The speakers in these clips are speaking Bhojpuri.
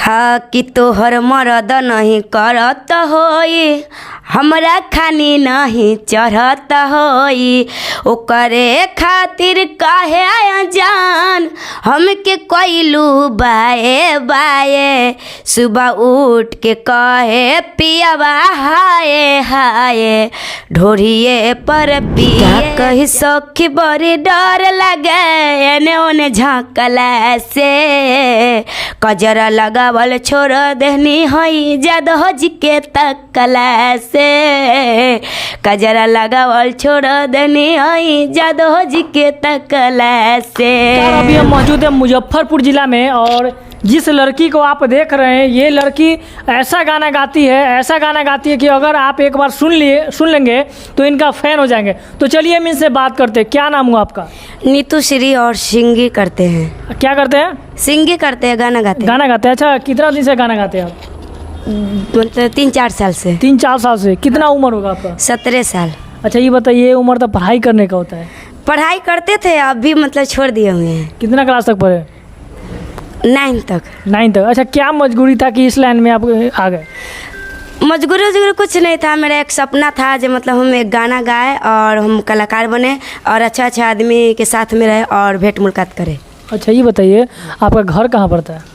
हा कि तोहर मरद नहीं करत होई, हमरा खानी नहीं चढ़त होई, ओकरे खातिर काहे जान हमके कइलू बाए बाए। सुबह उठ के कहे पियावा हाय हाय, ढोरिए पर पिया कही सखी बड़ी डर लगे एने ओने झाँकला से। कजरा लगावल छोड़ देहनी हई जादो जी के तकला से। कजरा लगावल छोड़ देनी हई जादो जी के तकला से। अभी हम मौजूद है मुजफ्फरपुर जिला में, और जिस लड़की को आप देख रहे हैं ये लड़की ऐसा गाना गाती है कि अगर आप एक बार सुन लेंगे तो इनका फ़ैन हो जाएंगे। तो चलिए हम इनसे बात करते हैं। क्या नाम हुआ आपका? नीतू श्री, और सिंगिंग करते हैं। क्या करते हैं? सिंगिंग करते हैं, गाना गाते हैं। गाना गाते हैं। अच्छा, कितना दिन से गाना गाते हैं आप? मतलब 3-4 साल से। 3-4 साल से। कितना उम्र होगा आपका? 17 साल। अच्छा, ये बताइए, ये उम्र तो पढ़ाई करने का होता है। पढ़ाई करते थे, अभी मतलब छोड़ दिए हुए हैं। कितना क्लास तक पढ़े? 9 तक। 9 तक। अच्छा, क्या मजबूरी था कि इस लाइन में आप आ गए? मजबूरी कुछ नहीं था, मेरा एक सपना था जो मतलब हम एक गाना गाए और हम कलाकार बने और अच्छा आदमी के साथ में रहे और भेंट मुलाकात करें। अच्छा, ये बताइए आपका घर कहाँ पड़ता है?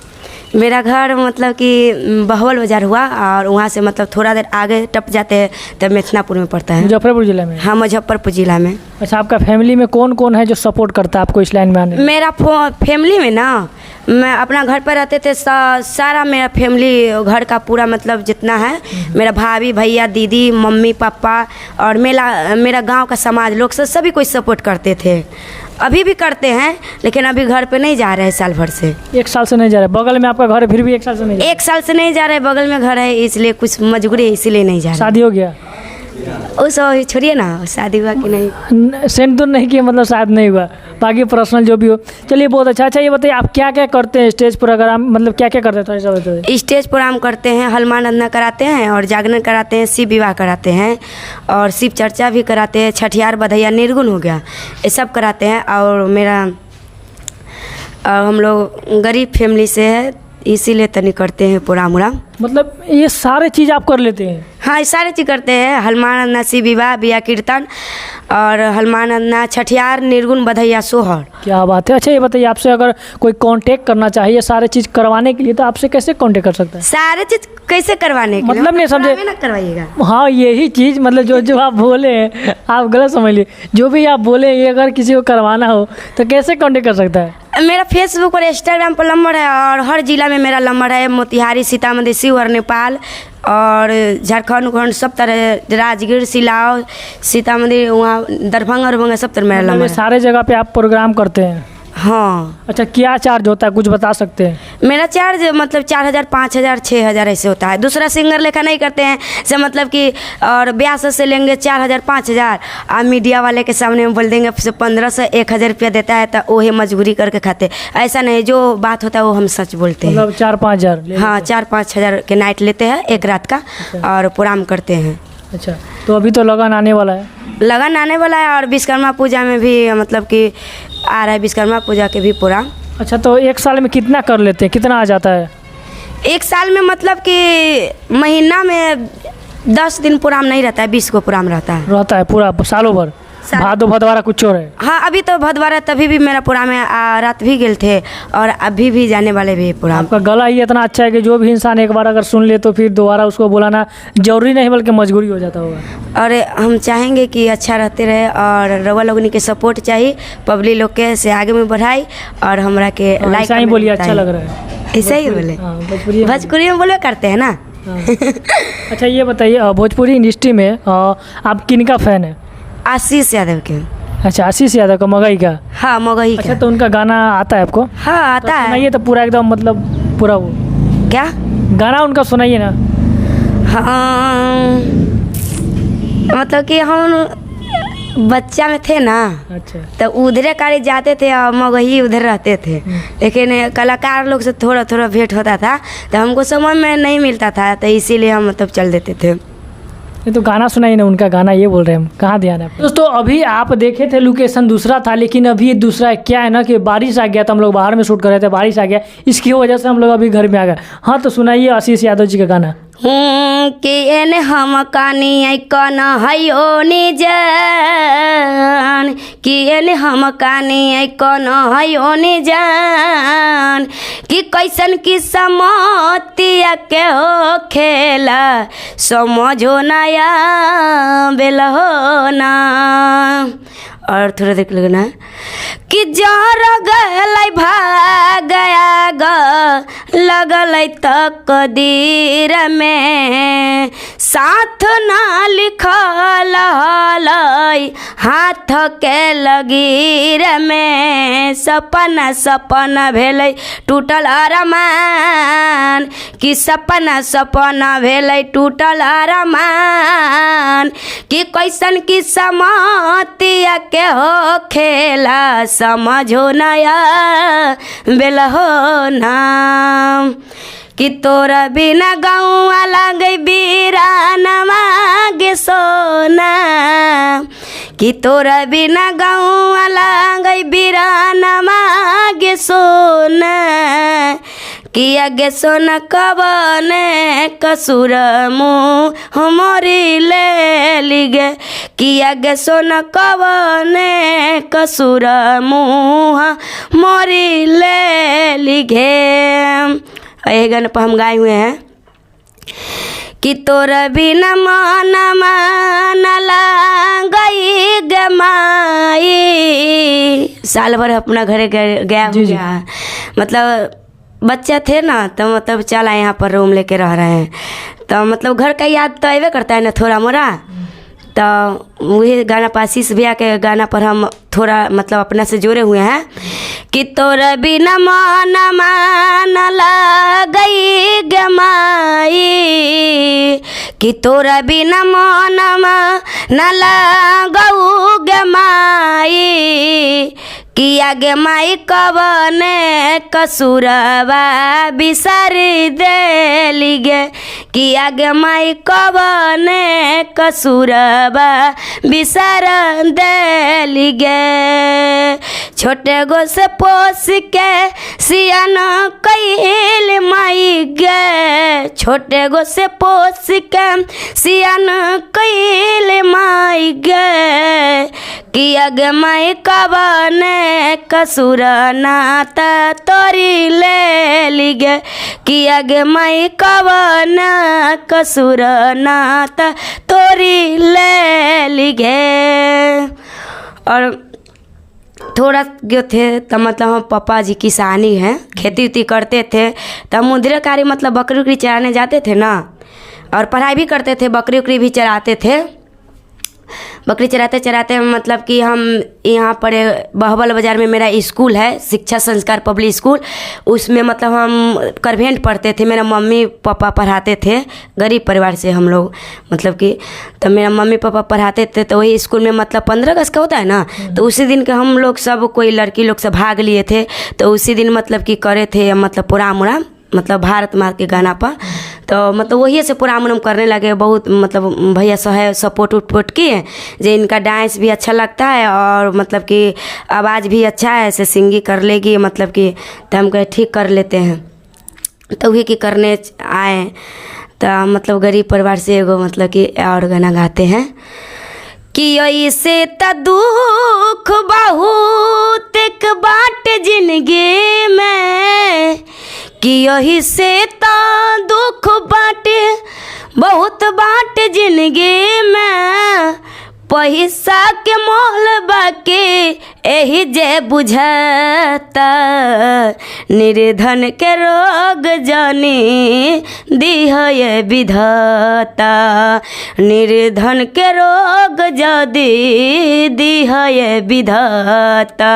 मेरा घर मतलब कि बहवल बाजार हुआ, और वहाँ से मतलब थोड़ा देर आगे टप जाते हैं तब मेथनापुर में पड़ता है। मुजफ्फरपुर जिले में? हाँ, मुजफ्फरपुर जिला में। अच्छा, आपका फैमिली में कौन कौन है जो सपोर्ट करता है आपको इस लाइन में आने में? मेरा फैमिली में ना, मैं अपना घर पर रहते थे, सारा मेरा फैमिली घर का पूरा मतलब जितना है, मेरा भाभी भैया दीदी मम्मी पापा और मेरा गांव का समाज लोग सभी कोई सपोर्ट करते थे। अभी भी करते हैं, लेकिन अभी घर पे नहीं जा रहे हैं साल भर से। 1 साल से नहीं जा रहे? बगल में आपका घर है फिर भी 1 साल से नहीं जा रहे? 1 साल से नहीं जा रहे, बगल में घर है इसलिए कुछ मजबूरी है, इसीलिए नहीं जा रहे। शादी हो गया? उस छोड़िए ना, शादी हुआ कि नहीं। सेंड तो नहीं किया, मतलब शायद नहीं हुआ, बाकी पर्सनल जो भी हो। चलिए, बहुत अच्छा। अच्छा, ये बताइए आप क्या क्या करते हैं स्टेज प्रोग्राम, मतलब क्या क्या करते हैं? थोड़ा सा स्टेज प्रोग्राम करते हैं, हनुमान वंदना कराते हैं और जागरण कराते हैं, शिव विवाह कराते हैं और शिव चर्चा भी कराते हैं, छठियार बधैया निर्गुण हो गया, ये सब कराते हैं। और हम लोग गरीब फैमिली से है, इसीलिए तनी करते हैं प्रोग्राम उराम। मतलब ये सारे चीज़ आप कर लेते हैं? हाँ, ये सारी चीज़ करते हैं। हनुमान वंदना, शिव विवाह, बिया कीर्तन और हनुमान वंदना, छठियार निर्गुण बधैया सोहर। क्या बात है। अच्छा, ये बताइए आपसे अगर कोई कांटेक्ट करना चाहिए सारे चीज़ करवाने के लिए तो आपसे कैसे कांटेक्ट कर सकता है? सारे चीज़ कैसे करवाने के लिए? मतलब नहीं समझे ना करवाइएगा। हाँ, यही चीज़ मतलब जो आप बोले हैं, आप गलत समझ लिए। जो भी आप बोले ये अगर किसी को करवाना हो तो कैसे कांटेक्ट कर सकता है? मेरा फेसबुक और इंस्टाग्राम पर नंबर है और हर जिला में मेरा नंबर है। मोतिहारी, सीतामढ़ी, शिवहर, नेपाल और झारखंड उखंड सब तरह, राजगीर, सिलाव, सीतामढ़ी, वहाँ दरभंगा सब तरह मेरा नंबर है। सारे जगह पे आप प्रोग्राम करते हैं? हाँ। अच्छा, क्या चार्ज होता है कुछ बता सकते हैं? मेरा चार्ज मतलब 4000, 5000, 6000 ऐसे होता है। दूसरा सिंगर लेखा नहीं करते हैं से मतलब कि, और ब्यास से लेंगे 4000, 5000, और मीडिया वाले के सामने बोल देंगे 1500, 1000 रुपया देता है तो वही मजबूरी करके खाते। ऐसा नहीं, जो बात होता है वो हम सच बोलते हैं। मतलब 4-5 हज़ार? हाँ, 4-5 हज़ार के नाइट लेते हैं एक रात का और प्रोग्राम करते हैं। अच्छा, तो अभी तो लगन आने वाला है? लगन आने वाला है और विश्वकर्मा पूजा में भी मतलब कि आ रहा है, विश्वकर्मा पूजा के भी प्रोग्राम। अच्छा, तो 1 साल में कितना कर लेते हैं, कितना आ जाता है? 1 साल में मतलब कि महीना में 10 दिन प्रोग्राम नहीं रहता है, 20 को प्रोग्राम रहता है पूरा सालों भर? भादो भदवारा कुछ और है? हाँ, अभी तो भदवारा, तभी भी मेरा प्रोग्राम है, रात भी गए थे और अभी भी जाने वाले भी प्रोग्राम। आपका गला ही इतना अच्छा है कि जो भी इंसान एक बार अगर सुन ले तो फिर दोबारा उसको बुलाना जरूरी नहीं बल्कि मजबूरी हो जाता होगा। और हम चाहेंगे कि अच्छा रहते रहे और रवा लोगनी के सपोर्ट चाहिए, पब्लिक लोग के से आगे में बढ़ाई और हमरा के लाइक। ऐसा ही बोलिए, अच्छा लग रहा है। ऐसा ही बोले? भोजपुरी में बोले करते हैं ना। अच्छा, ये बताइए भोजपुरी इंडस्ट्री में आप किनका फैन है? आशीष यादव के। अच्छा, आशीष यादव का, मगही का? हाँ, मगही का। अच्छा, तो उनका गाना आता है आपको? हाँ, आता है। सुनाइए तो पूरा एकदम, मतलब पूरा वो क्या गाना उनका सुनाइए ना। हाँ, मतलब कि हम बच्चा में थे ना। अच्छा, तो उधरे कारी जाते थे और मगही उधर रहते थे, लेकिन कलाकार लोग से थोड़ा थोड़ा भेंट होता था तो हमको समझ में नहीं मिलता था, तो इसीलिए हम मतलब चल देते थे। ये तो गाना सुनाई ना उनका, गाना ये बोल रहे हैं हम, कहाँ ध्यान है आपका? दोस्तों अभी आप देखे थे लोकेशन दूसरा था, लेकिन अभी ये दूसरा है। क्या है ना कि बारिश आ गया था, हम लोग बाहर में शूट कर रहे थे, बारिश आ गया, इसकी वजह से हम लोग अभी घर में आ गए। हाँ तो सुनाइए आशीष यादव जी का गाना। कि एने हम कानी कन हयो निजान, कि एने हम कानी कन हयो निजान, कि कैसन की समतिया के हो खेला समझो नया बेल हो ना। और थोड़ा देख लो ना कि जर गलै भागया ग लगलै तकदीर में, साथ ना लिखल हलै हाथ के लकीर में, सपना सपना भेलै टूटल अरमान, कि सपना सपना भेलै टूटल अरमान, कि कैसन की समतिया के हो खेला समझो नया बेल हो नाम, कि तोरा बिना गौआ लागे बीरानमा गे सोना, कि तोरा बिना गौआ लागे बीरानमा गे सोना, कि आगे सोना कबने कसूर मुँह हमारी ले लिगे, कि आगे सोना कबने कसूर मुँह हमारी ले लिगे। ये गाने पर हम गाए हुए हैं कि तोरा बिना मन मानला गई गमाई। साल भर अपना घर गया जी, जी। गया, मतलब बच्चा थे ना तो मतलब चला यहाँ पर रूम लेके रह रहे हैं, तो मतलब घर का याद तो आवे करता है ना थोड़ा मोरा। तो वही गाना पर आशीष भैया के गाना पर हम थोड़ा मतलब अपना से जोड़े हुए हैं कि तोरा बिना मन मानला गई गमाई, कि तोरा बिना मन मानला गऊ गमाई, कि आगे माई कबने कसूरवा बिसारी देली गे, कि आगे माई कबने कसूरवा बिसार देली गे। छोटे गो से पोस के सियान कैल माई गे, छोटे गो से पोस के सियान कैल माई गे, कि आगे माई कबने कसूर नाता तोरी ले लिगे, कि आगे माई कबने कसूर नाता तोरी ले लिगे। और थोड़ा जो थे तो मतलब हम पापा जी किसानी हैं, खेती उती करते थे, तो हम मुद्रे कार्य मतलब बकरी उकरी चराने जाते थे ना, और पढ़ाई भी करते थे, बकरी उकरी भी चराते थे। बकरी चराते चराते मतलब कि हम यहाँ पर बहबल बाज़ार में मेरा स्कूल है, शिक्षा संस्कार पब्लिक स्कूल, उसमें मतलब हम कन्वेंट पढ़ते थे। मेरा मम्मी पापा पढ़ाते थे, गरीब परिवार से हम लोग मतलब कि, तो मेरा मम्मी पापा पढ़ाते थे। तो वही स्कूल में मतलब 15 अगस्त का होता है ना, तो उसी दिन के हम लोग सब कोई लड़की लोग सब भाग लिए थे। तो उसी दिन मतलब कि करे थे मतलब प्रोग्राम उराम मतलब भारत माँ के गाना पर, तो मतलब वही से प्रोग्राम उराम करने लगे। बहुत मतलब भैया सहे सपोर्ट उपोर्ट किए, जो इनका डांस भी अच्छा लगता है और मतलब कि आवाज़ भी अच्छा है, ऐसे सिंगिंग कर लेगी मतलब कि, तो हम कहे ठीक कर लेते हैं। तो वही कि करने आए, तो मतलब गरीब परिवार से एगो मतलब कि और गाना गाते हैं कि ऐसे त दुख बहुत एक बाट जिंदगी में, कि यही से त दुख बाटे बहुत बाट जिंदगी में, पैसा के मोल बाकी एही जे बुझाता, निर्धन के रोग जानी दीह ये विधाता, निर्धन के रोग जदी दीह ये विधाता।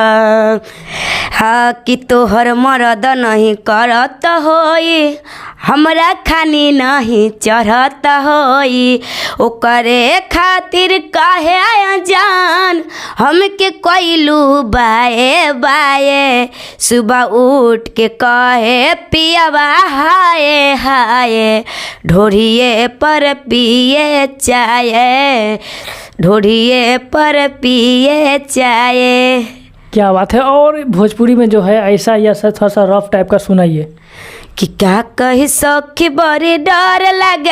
हाँ कि तोहर मरद नहीं करत होई, हमरा खानी नहीं चढ़त होई, ओकरे खातिर काहे रहे आया जान हमके कोइलू बाए बाए सुबह उठ के कहे पियावा हाय हाय ढोरिए पर पिए चाय ढोरिए पर पिए चाय। क्या बात है। और भोजपुरी में जो है ऐसा या थोड़ा सा रफ टाइप का सुनाइए। कि क्या कही सखी बड़ी डर लगे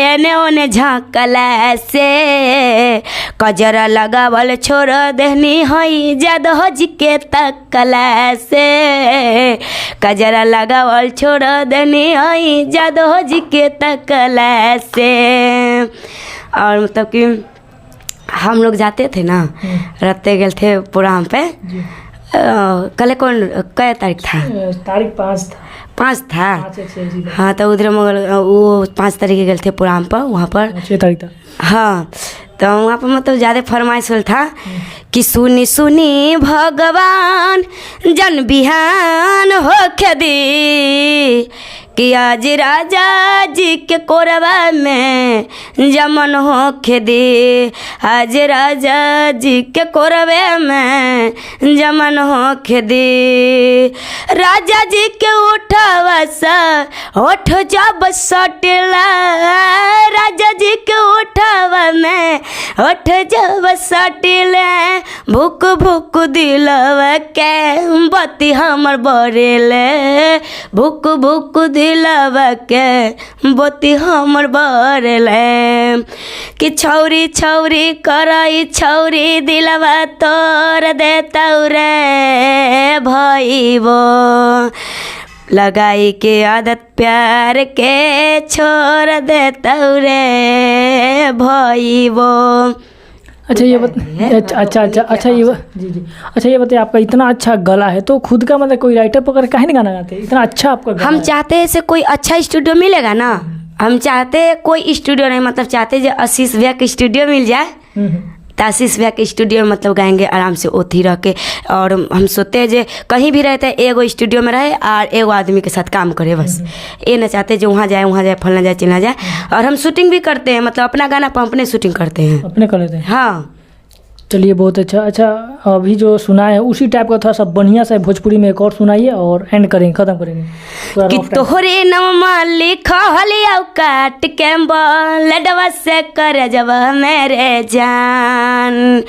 एने ओने झाँकला से कजरा लगावल छोड़ देहनी हई जादोजी के तकला से कजरा लगावल छोड़ देहनी हई जादोजी के तकला से। और मतलब कि हम लोग जाते थे ना रहते गए थे प्रोग्राम पे कल कौन कै तारीख था? तारीख 5 था। 5 था 5 हाँ। तो उधर मगर वो 5 तारीख गए थे प्रोग्राम पर वहाँ पर 6 तारीख था। हाँ तो वहाँ पर मतलब ज़्यादा फरमाइश होल था कि सुनी सुनी भगवान जन बिहान होके दी कि आज राजा जी के कोरबा में जमन होके दी आज राजा जी के कोरबे में जमन होके दी राजा जी के उठवा सा उठ जब सटला राजा जी के उठवा में उठ जब सटले भूख भूख दिलवा के बत्ती हमर बरेले भूख भूख दिलवा के बत्ती हमर बरेले कि छौरी छौरी करई छौरी दिलवा तोर देतौ रे भइबो लगाई के आदत प्यार के छोड़ देतौ रे भइबो। अच्छा ये अच्छा ये बताइए आपका इतना अच्छा गला है तो खुद का मतलब कोई राइटर पकड़ काहे नहीं गाना गाते इतना अच्छा आपका गला हम है। चाहते हैं से कोई अच्छा स्टूडियो मिलेगा ना हम चाहते हैं कोई स्टूडियो नहीं मतलब चाहते जो आशीष भैया के स्टूडियो मिल जाए तो आशीष भैया के स्टूडियो में मतलब गाएंगे आराम से ओथी रह के। और हम सोचते हैं जो कहीं भी रहते हैं एगो स्टूडियो में रहे और एगो आदमी के साथ काम करे बस ये ना चाहते जो वहाँ जाए फलना जाए चिलना जाए। और हम शूटिंग भी करते हैं मतलब अपना गाना पर अपने शूटिंग करते हैं अपने कर लेते हैं। हाँ चलिए बहुत अच्छा। अभी जो सुनाए है उसी टाइप का थोड़ा सा बढ़िया सा भोजपुरी में एक और सुनाइए और एंड करेंगे खत्म करेंगे। कि तोहरे नममा लिखलिया काट के लडवा से कर जब मेरे जान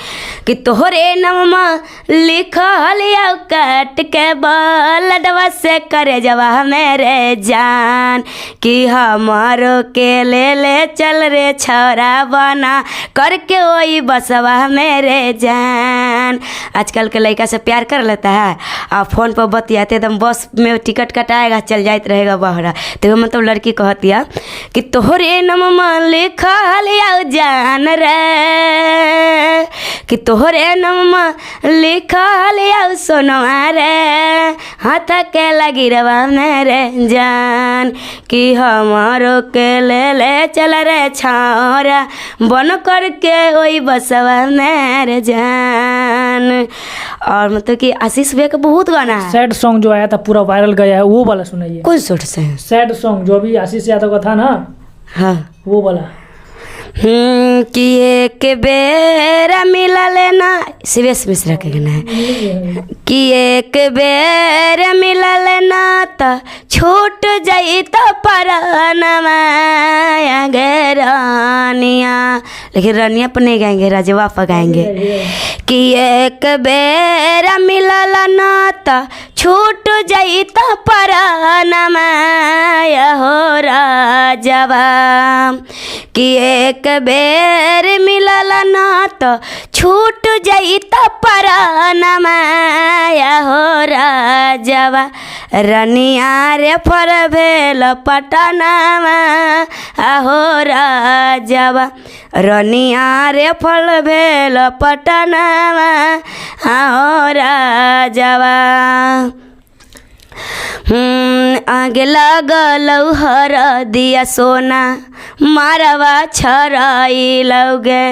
कि तोहरे नममा लिखलिया काट के लडवा से कर जब मेरे जान कि हमारो के ले चल रे छौरा बना करके वही बसवा मेरे जान। आजकल के लड़का से प्यार कर लेता है और फोन पर बतियाते एकदम बस में टिकट कटाएगा चल जाते रहेगा बहरा। तो मतलब लड़की कहती है कि तोहरे नममा लिखलिया जान रे कि तोहरे नममा लिखलिया सोनवा रे हाथ के लगी रवा मेरे जान कि हमारो के ले चल रे छौरा बन करके वही बसवा मेरे जान। और मतलब कि आशीष भैया का बहुत गाना है। सैड सॉन्ग जो आया था पूरा वायरल गया है वो वाला सुनाइए। कौन सोट से है? सैड सॉन्ग जो अभी आशीष यादव का था ना हाँ वो वाला। कि एक बेरा मिला लेना शिवेश मिश्रा के गाना है कि एक बेर मिला लेना तो छूट जाई तो परनवा गे रानिया लेकिन रानिया पर नहीं गाएंगे राजवा पर गाएंगे कि एक बेर मिला लेना तो छूट जाई तो परनवा हो राजवा कि एक बेर मिलल ना तो छूट जाई तो परनमा हो राजवा रनिया रे फर भेल पटनामा हो राजवा रनिया रे फल भेल पटनामा हो राजवा। आगे लगल हरदिया सोना मारवा छराई लौगे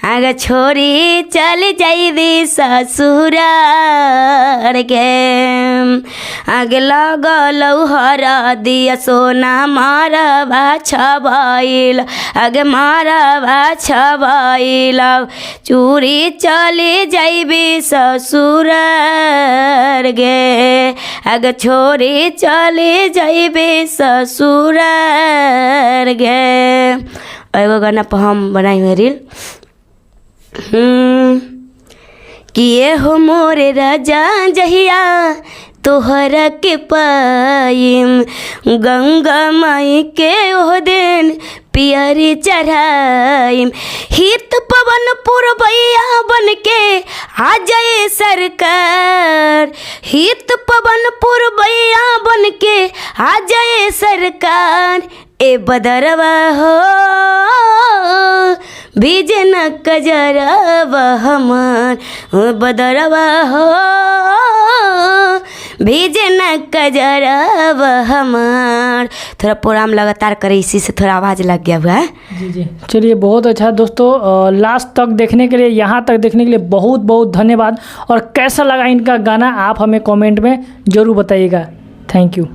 आगे छोरी चल जाइबी ससुरार गे आगे लगल हरदिया सोना मारवा छबाइल आगे मारवा छबाइल चूड़ी चली जाइबी ससुरार गे आगे छोरी चली जाइबे ससुरार गे। एगो गाना पर हम बनाई हुई रील किए हो मोरे राजा जहिया तोहरा के पाइम गंगा माई के ओह दिन पियरी चढ़ाइम हित पवन पुरबैया बन के आ जाए सरकार हित पवन पुरबैया बन के आ जाए सरकार ए बदरवा हो भीजे न कजरवा हमार बदरवा हो भीजे न कजरवा हमार। थोड़ा प्रोग्राम लगातार करे इसी से थोड़ा आवाज़ लग गया हुआ है। जी जी चलिए बहुत अच्छा दोस्तों, लास्ट तक देखने के लिए, यहाँ तक देखने के लिए बहुत बहुत धन्यवाद। और कैसा लगा इनका गाना आप हमें कमेंट में ज़रूर बताइएगा। Thank you.